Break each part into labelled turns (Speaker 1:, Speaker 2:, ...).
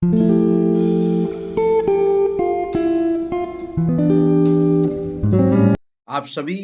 Speaker 1: आप सभी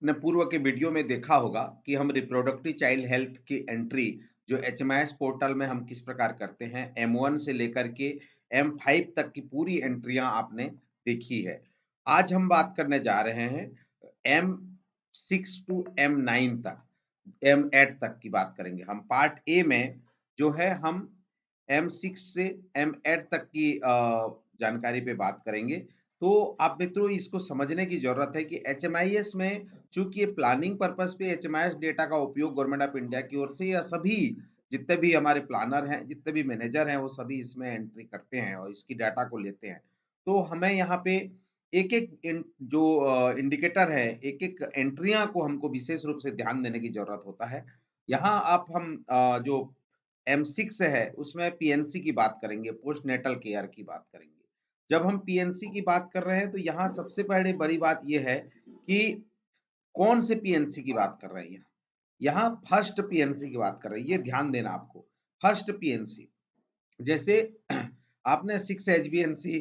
Speaker 1: ने पूर्व के वीडियो में देखा होगा कि हम रिप्रोडक्टिव चाइल्ड हेल्थ की एंट्री जो एचएमआईएस पोर्टल में हम किस प्रकार करते हैं, M1 से लेकर के M5 तक की पूरी एंट्रियां आपने देखी है। आज हम बात करने जा रहे हैं M6 टू M9 तक, M8 तक की बात करेंगे। हम पार्ट ए में जो है हम M6 से M8 तक की जानकारी पे बात करेंगे। तो आप मित्रों इसको समझने की ज़रूरत है कि एचएमआईएस में चूँकि ये प्लानिंग पर्पज़ पे एचएमआईएस डेटा का उपयोग गवर्नमेंट ऑफ इंडिया की ओर से या सभी जितने भी हमारे प्लानर हैं, जितने भी मैनेजर हैं, वो सभी इसमें एंट्री करते हैं और इसकी डाटा को लेते हैं। तो हमें यहाँ पे एक-एक जो इंडिकेटर है, एक-एक एंट्रियाँ को हमको विशेष रूप से ध्यान देने की ज़रूरत होता है। यहाँ आप हम जो M6 है, उसमें पीएनसी की बात करेंगे, पोस्ट नेटल केयर की बात करेंगे। जब हम पीएनसी की बात कर रहे हैं तो यहाँ सबसे पहले बड़ी बात ये है कि कौन से पीएनसी की बात कर रहे हैं यहाँ। यहाँ फर्स्ट पीएनसी की बात कर रहे हैं, ये ध्यान देना आपको। फर्स्ट पीएनसी जैसे आपने 6 एचबीएनसी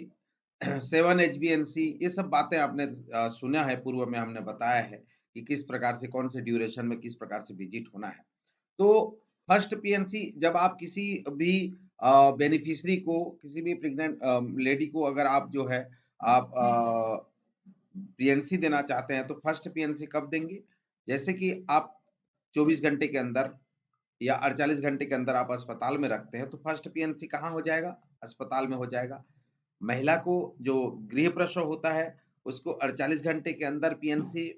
Speaker 1: 7 एचबीएनसी ये सब बातें आपने सुना है, पूर्व में हमने बताया है कि किस प्रकार से कौन से ड्यूरेशन में किस प्रकार से विजिट होना है। तो फर्स्ट पीएनसी जब आप किसी भी बेनिफिशियरी को, किसी भी प्रेग्नेंट लेडी को अगर आप जो है आप पीएनसी देना चाहते हैं तो फर्स्ट पीएनसी कब देंगे? जैसे कि आप 24 घंटे के अंदर या 48 घंटे के अंदर आप अस्पताल में रखते हैं तो फर्स्ट पीएनसी कहाँ हो जाएगा? अस्पताल में हो जाएगा। महिला को जो गृह प्रसव होता है उसको 48 घंटे के अंदर पीएनसी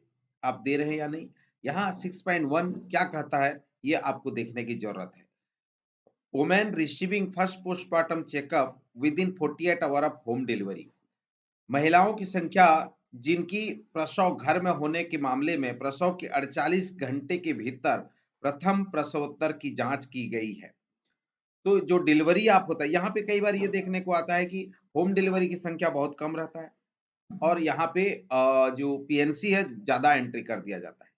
Speaker 1: आप दे रहे हैं या नहीं? यहाँ 6.1 क्या कहता है ये आपको देखने की ज़रूरत है। Women receiving first postmortem checkup within 48 hour of home delivery. महिलाओं की संख्या जिनकी प्रसव घर में होने के मामले में प्रसव के 48 घंटे के भीतर प्रथम प्रसवोत्तर की जांच की गई है। तो जो डिलीवरी आप होता है, यहाँ पे कई बार ये देखने को आता है कि होम डिलीवरी की संख्या बहुत कम रहता है और यहाँ पे जो पीएनसी है ज़्यादा एंट्री कर दिया जाता है।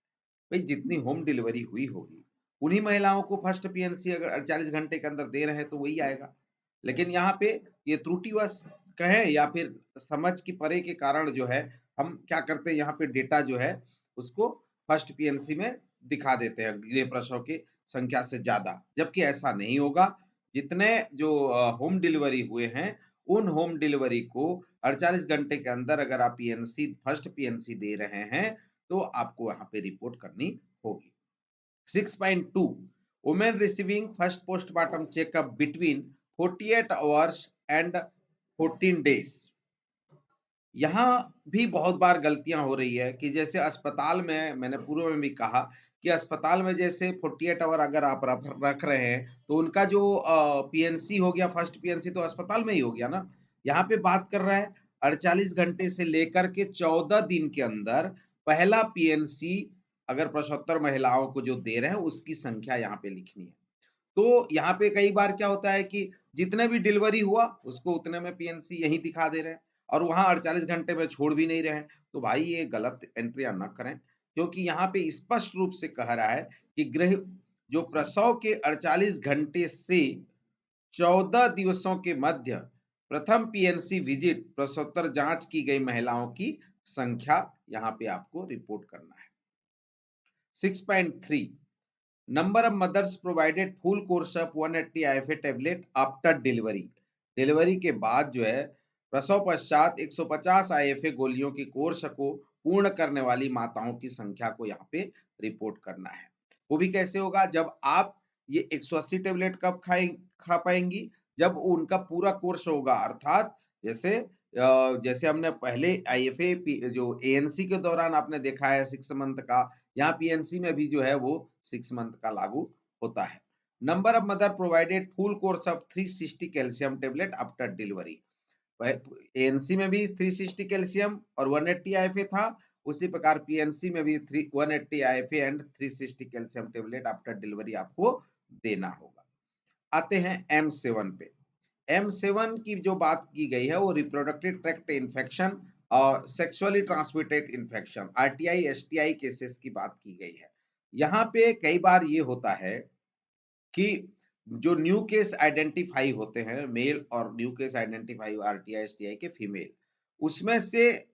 Speaker 1: भई जितनी होम डिलीवरी हुई होगी, उन्हीं महिलाओं को फर्स्ट पीएनसी अगर 48 घंटे के अंदर दे रहे हैं तो वही आएगा। लेकिन यहाँ पे ये त्रुटिवश कहें या फिर समझ की परे के कारण जो है, हम क्या करते हैं यहाँ पे डेटा जो है उसको फर्स्ट पीएनसी में दिखा देते हैं गृह प्रसव की संख्या से ज़्यादा। जबकि ऐसा नहीं होगा, जितने जो होम डिलीवरी हुए हैं, उन होम डिलीवरी को 48 घंटे के अंदर अगर आप पीएनसी फर्स्ट पीएनसी दे रहे हैं, तो आपको यहाँ पे रिपोर्ट करनी होगी। 6.2 women receiving first postmortem checkup between 48 hours and 14 days. यहाँ भी बहुत बार गलतियां हो रही है कि जैसे अस्पताल में मैंने पूर्व में भी कहा कि अस्पताल में जैसे 48 आवर अगर आप रख रहे हैं तो उनका जो पीएनसी हो गया, फर्स्ट पीएनसी तो अस्पताल में ही हो गया ना। यहाँ पे बात कर रहा है 48 घंटे से लेकर के 14 दिन के अंदर पहला पीएनसी अगर 75 महिलाओं को जो दे रहे हैं उसकी संख्या यहाँ पे लिखनी है। तो यहाँ पे कई बार क्या होता है कि जितने भी डिलीवरी हुआ उसको उतने में पीएनसी यहीं दिखा दे रहे हैं और वहाँ 48 घंटे में छोड़ भी नहीं रहे हैं। तो भाई ये गलत एंट्रियाँ ना करें, क्योंकि यहाँ पे स्पष्ट रूप से कह रहा है कि गृह जो प्रसव के 48 घंटे से 14 दिवसों के मध्य प्रथम पीएनसी विजिट प्रसवोत्तर जांच की गई महिलाओं की संख्या यहाँ पे आपको रिपोर्ट करना है। 6.3 Number of mothers provided full course of 180 IFA tablet after delivery. Delivery के बाद जो है प्रसव पश्चात 150 आईएफए गोलियों की कोर्स को पूर्ण करने वाली माताओं की संख्या को यहाँ पे रिपोर्ट करना है। वो भी कैसे होगा, जब आप ये 180 टेबलेट कब खा पाएंगी, जब उनका पूरा कोर्स होगा। अर्थात जैसे जैसे हमने पहले आईएफए जो एएनसी के दौरान आपने देखा है 6 मंथ का, यहाँ पीएनसी में भी जो है वो 6 मंथ का लागू होता है। Number of mother provided full course of 360 calcium tablet after delivery. ANC में भी 360 कैल्शियम और 180 आईएफए था, उसी प्रकार पीएनसी में भी 180 IFA and 360 calcium tablet after delivery आपको देना होगा। आते हैं M7 पे। M7 की जो बात की गई है वो रिप्रोडक्टिव ट्रैक्ट इन्फेक्शन और sexually transmitted infection RTI STI cases की बात की गई है। यहाँ पे कई बार ये होता है कि जो न्यू केस आइडेंटिफाई होते हैं मेल और new case identify RTI STI के फीमेल, उसमें से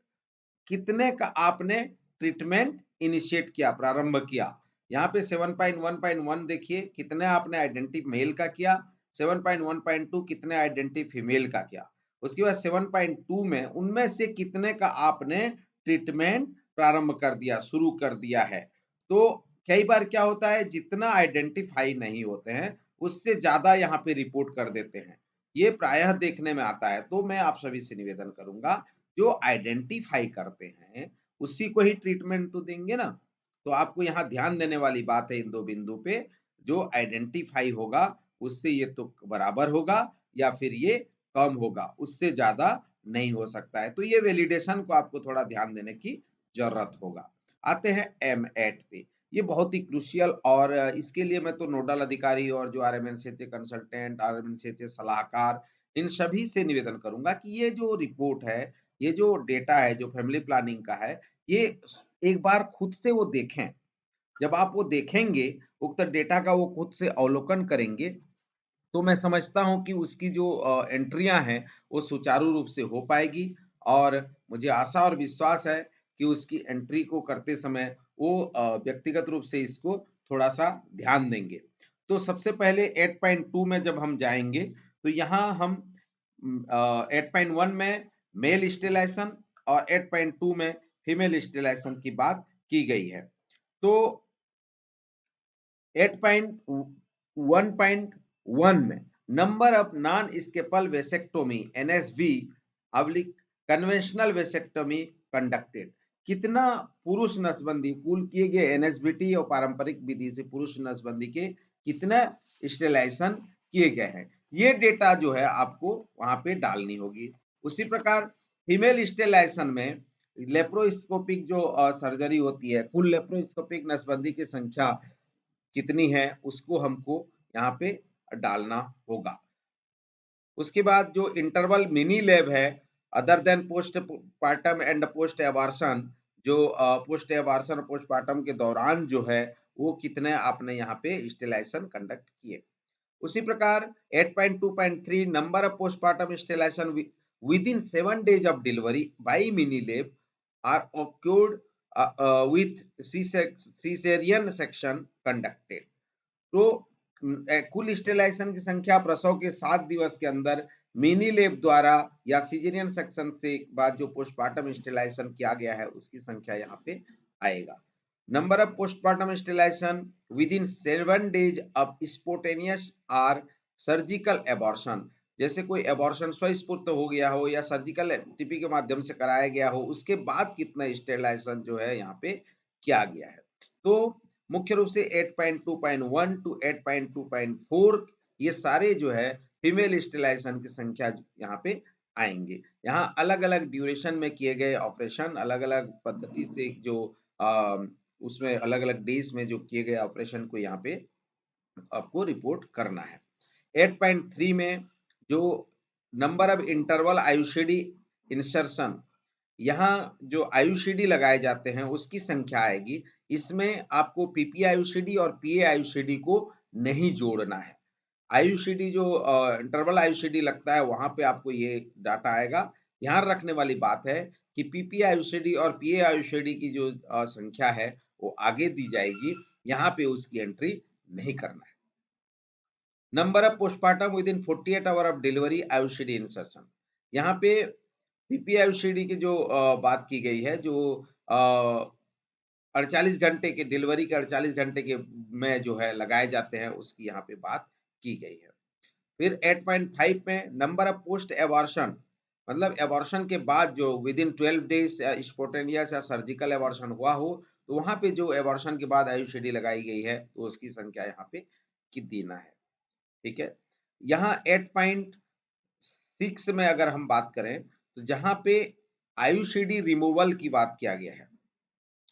Speaker 1: कितने का आपने ट्रीटमेंट इनिशिएट किया, प्रारंभ किया। यहाँ पे 7.1.1 देखिए कितने आपने आइडेंटिटी मेल का किया, 7.1.2 कितने आइडेंटिटी फीमेल का किया। उसके बाद 7.2 में उनमें से कितने का आपने ट्रीटमेंट प्रारंभ कर दिया, शुरू कर दिया है। तो कई बार क्या होता है, जितना आइडेंटिफाई नहीं होते हैं उससे ज्यादा यहाँ पे रिपोर्ट कर देते हैं, ये प्रायः देखने में आता है। तो मैं आप सभी से निवेदन करूंगा, जो आइडेंटिफाई करते हैं उसी को ही ट्रीटमेंट तो देंगे ना। तो आपको यहाँ ध्यान देने वाली बात है इन दो बिंदु पे, जो आइडेंटिफाई होगा उससे ये तो बराबर होगा या फिर ये कम होगा, उससे ज्यादा नहीं हो सकता है। तो ये वैलिडेशन को आपको थोड़ा ध्यान देने की जरूरत होगा। आते हैं एम एट पे, ये बहुत ही क्रूशियल, और इसके लिए मैं तो नोडल अधिकारी और जो आरएमएनसीएच कंसल्टेंट, आरएमएनसीएच सलाहकार, इन सभी से निवेदन करूंगा कि ये जो रिपोर्ट है, ये जो डेटा है, जो फैमिली प्लानिंग का है, ये एक बार खुद से वो देखें। जब आप वो देखेंगे, उक्त डेटा का वो खुद से अवलोकन करेंगे, तो मैं समझता हूँ कि उसकी जो एंट्रियाँ हैं, वो सुचारू रूप से हो पाएगी, और मुझे आशा और विश्वास है कि उसकी एंट्री को करते समय वो व्यक्तिगत रूप से इसको थोड़ा-सा ध्यान देंगे। तो सबसे पहले 8.2 में जब हम जाएँगे, तो यहाँ हम 8.1 में मेल स्टेरिलाइज़ेशन और 8.2 में फीमेल स्टेरिलाइज़ेशन की बात की गई है। तो 8.1.1 में number of non scalpel vasectomy NSV oblique conventional vasectomy conducted, कितना पुरुष नसबंदी कुल किए गए एनएसबीटी और पारंपरिक विधि से पुरुष नसबंदी के कितने स्टेलाइजेशन किए गए हैं, ये डेटा जो है आपको वहां पे डालनी होगी। उसी प्रकार फीमेल स्टेलाइजेशन में लेप्रोस्कोपिक जो सर्जरी होती है, कुल लेप्रोस्कोपिक नसबंदी की संख्या कितनी है उसको हमको यहाँ पे डालना होगा। उसके बाद जो इंटरवल मिनी लैब है, other than post partum and post aberration, जो पोस्ट एबार्शन और पोस्ट पार्टम के दौरान जो है वो कितने आपने यहाँ पे स्टेलाइजेशन कंडक्ट किए। उसी प्रकार 8.2.3 number of postpartum sterilisation within 7 days of delivery by Minilab are occurred with cesarean section conducted। तो कुल स्टेलाइजेशन की संख्या प्रसव के 7 दिवस के अंदर मिनी लेब द्वारा या सीजेरियन सेक्शन से बाद जो पोस्टमार्टम स्टेलाइजेशन किया गया है उसकी संख्या यहाँ पे आएगा। Number of postpartum sterilization within 7 days of spontaneous और सर्जिकल एबॉर्शन, जैसे कोई एबॉर्शन स्वस्फूर्त हो गया हो या सर्जिकल टीपी के माध्यम से कराया गया हो, उसके बाद कितना स्टेलाइजेशन जो है यहाँ पे किया गया है। तो मुख्य रूप से 8.2.1 टू 8.2.4 ये सारे जो है फीमेल स्टेलाइजेशन की संख्या यहाँ पे आएंगे। यहाँ अलग अलग ड्यूरेशन में किए गए ऑपरेशन, अलग अलग पद्धति से जो उसमें अलग अलग डेज में जो किए गए ऑपरेशन को यहाँ पे आपको रिपोर्ट करना है। 8.3 में जो नंबर ऑफ इंटरवल आयुषिडी इंसर्शन, यहाँ जो आयुषिडी लगाए जाते हैं उसकी संख्या आएगी। इसमें आपको पीपी आयुषिडी और पीए आयुषिडी को नहीं जोड़ना है। आयुषिडी जो इंटरवल आयुषिडी लगता है वहां पे आपको ये डाटा आएगा। ध्यान रखने वाली बात है कि पीपी आयुषिडी और पीए आयुषिडी की जो संख्या है वो आगे दी जाएगी, यहाँ पे उसकी एंट्री नहीं करना है। Number of postpartum within 48 hour of delivery IUCD insertion, यहाँ पे पीपी आयुषिडी की जो बात की गई है, जो 48 घंटे के डिलीवरी के 48 घंटे के में जो है लगाए जाते हैं उसकी यहाँ पे बात की गई है। फिर 8.5 में नंबर ऑफ पोस्ट एबॉर्शन, मतलब एबॉर्शन के बाद जो विद इन 12 डेज स्पोटेनियस या सर्जिकल एबॉर्शन हुआ हो, तो वहां पे जो एबॉर्शन के बाद आयुषिडी लगाई गई है तो उसकी संख्या यहाँ पे की देना है। ठीक है, यहाँ 8.6 में अगर हम बात करें तो जहां पे आयुषिडी रिमूवल की बात किया गया है,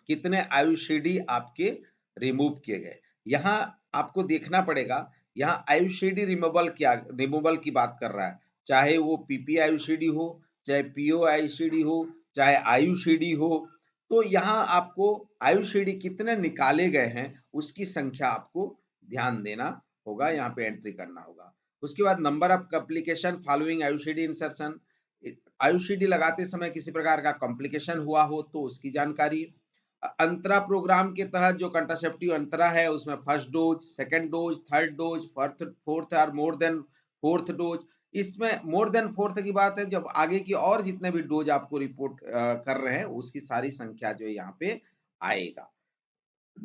Speaker 1: कितने आयुषिडी आपके रिमूव किए गए, यहाँ आपको देखना पड़ेगा। यहाँ आयुषिडी रिमूवल की बात कर रहा है, चाहे वो पीपी आयुषिडी हो, चाहे पीओ आयुषिडी हो, चाहे आयुषिडी हो, तो यहाँ आपको आयुषिडी कितने निकाले गए हैं उसकी संख्या आपको ध्यान देना होगा, यहाँ पे एंट्री करना होगा। उसके बाद number of complication following IUCD insertion, IUCD लगाते समय किसी प्रकार का कॉम्प्लिकेशन हुआ हो तो उसकी जानकारी। अंतरा प्रोग्राम के तहत जो कंट्रासेप्टिव अंतरा है उसमें first dose, second dose, third dose, fourth और मोर देन फोर्थ डोज। इसमें मोर देन फोर्थ की बात है जब आगे की और जितने भी डोज आपको रिपोर्ट कर रहे हैं उसकी सारी संख्या जो है यहाँ पे आएगा।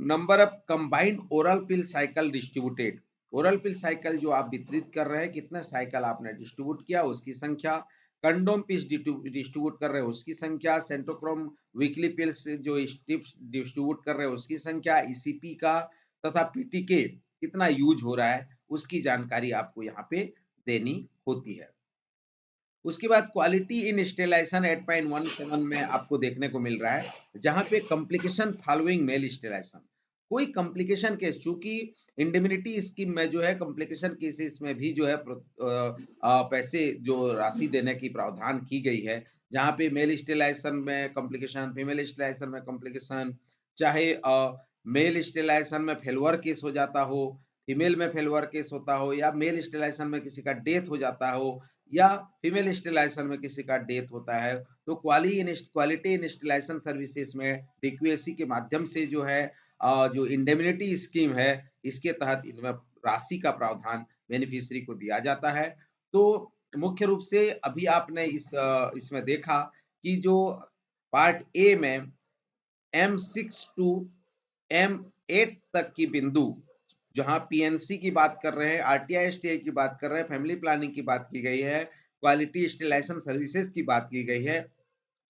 Speaker 1: Number of combined oral pill cycle distributed, oral pill cycle जो आप वितरित कर रहे हैं कितने साइकिल आपने डिस्ट्रीब्यूट किया उसकी संख्या, कंडोम पिल्स डिस्ट्रीब्यूट कर रहे हैं उसकी संख्या, सेंटोक्रोम वीकली पिल्स जो स्ट्रिप्स डिस्ट्रीब्यूट कर रहे हैं उसकी संख्या, ईसीपी का तथा पीटीके कितना यूज हो रहा है उसकी जानकारी आपको यहाँ पे देनी होती है। उसके बाद क्वालिटी इन स्टेरिलाइजेशन 8.17 में आपको देखने को मिल रहा है, जहाँ पे कॉम्प्लिकेशन फॉलोइंग मेल स्टेरिलाइजेशन, कोई कॉम्प्लिकेशन केस चूँकि इंडेमनिटी स्कीम में जो है कॉम्प्लिकेशन केसेस में भी जो है पैसे जो राशि देने की प्रावधान की गई है, जहाँ पे मेल स्टेरिलाइजेशन में कॉम्प्लिकेशन, फीमेल स्टेरिलाइजेशन में कॉम्प्लिकेशन, चाहे मेल स्टेरिलाइजेशन में फेल्योर केस हो जाता हो, फीमेल में फेल्योर केस होता हो या मेल स्टेरिलाइजेशन में किसी का डेथ हो जाता हो या फीमेल स्टेरिलाइजेशन में किसी का डेथ होता है, तो क्वालिटी इन स्टेरिलाइजेशन सर्विसेज में डीक्यूएसी के माध्यम से जो है जो इंडेमनिटी स्कीम है, इसके तहत इनमें राशि का प्रावधान बेनिफिशियरी को दिया जाता है। तो मुख्य रूप से अभी आपने इसमें देखा कि जो पार्ट ए में M6 टू M8 तक की बिंदु जहाँ पीएनसी की बात कर रहे हैं, आरटीआई-एसटीआई की बात कर रहे हैं, फैमिली प्लानिंग की बात की गई है, क्वालिटी स्टेरिलाइजेशन सर्विसेज की बात की गई है,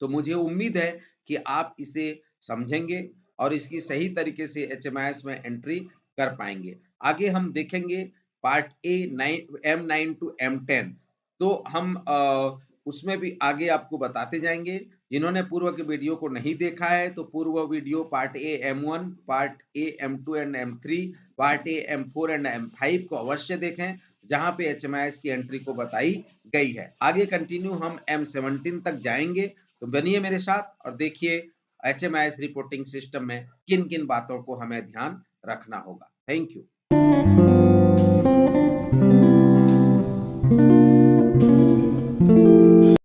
Speaker 1: तो मुझे उम्मीद है कि आप इसे समझेंगे और इसकी सही तरीके से एचएमआईएस में एंट्री कर पाएँगे। आगे हम देखेंगे part A 9 M9 to M10, तो हम उसमें भी आगे आपको बताते जाएँगे। जिन्होंने पूर्व के वीडियो को नहीं देखा है, तो पूर्व video part A M1, part A M2 and M3, part A M4 and M5 को अवश्य देखें, जहाँ पे एचएमआईएस की एंट्री को बताई गई है। आगे कंटिन्यू हम M17 तक जाएँगे, तो बनिए मेरे साथ और देखिए एचएमआईएस रिपोर्टिंग सिस्टम में किन-किन बातों को हमें ध्यान रखना होगा। Thank you.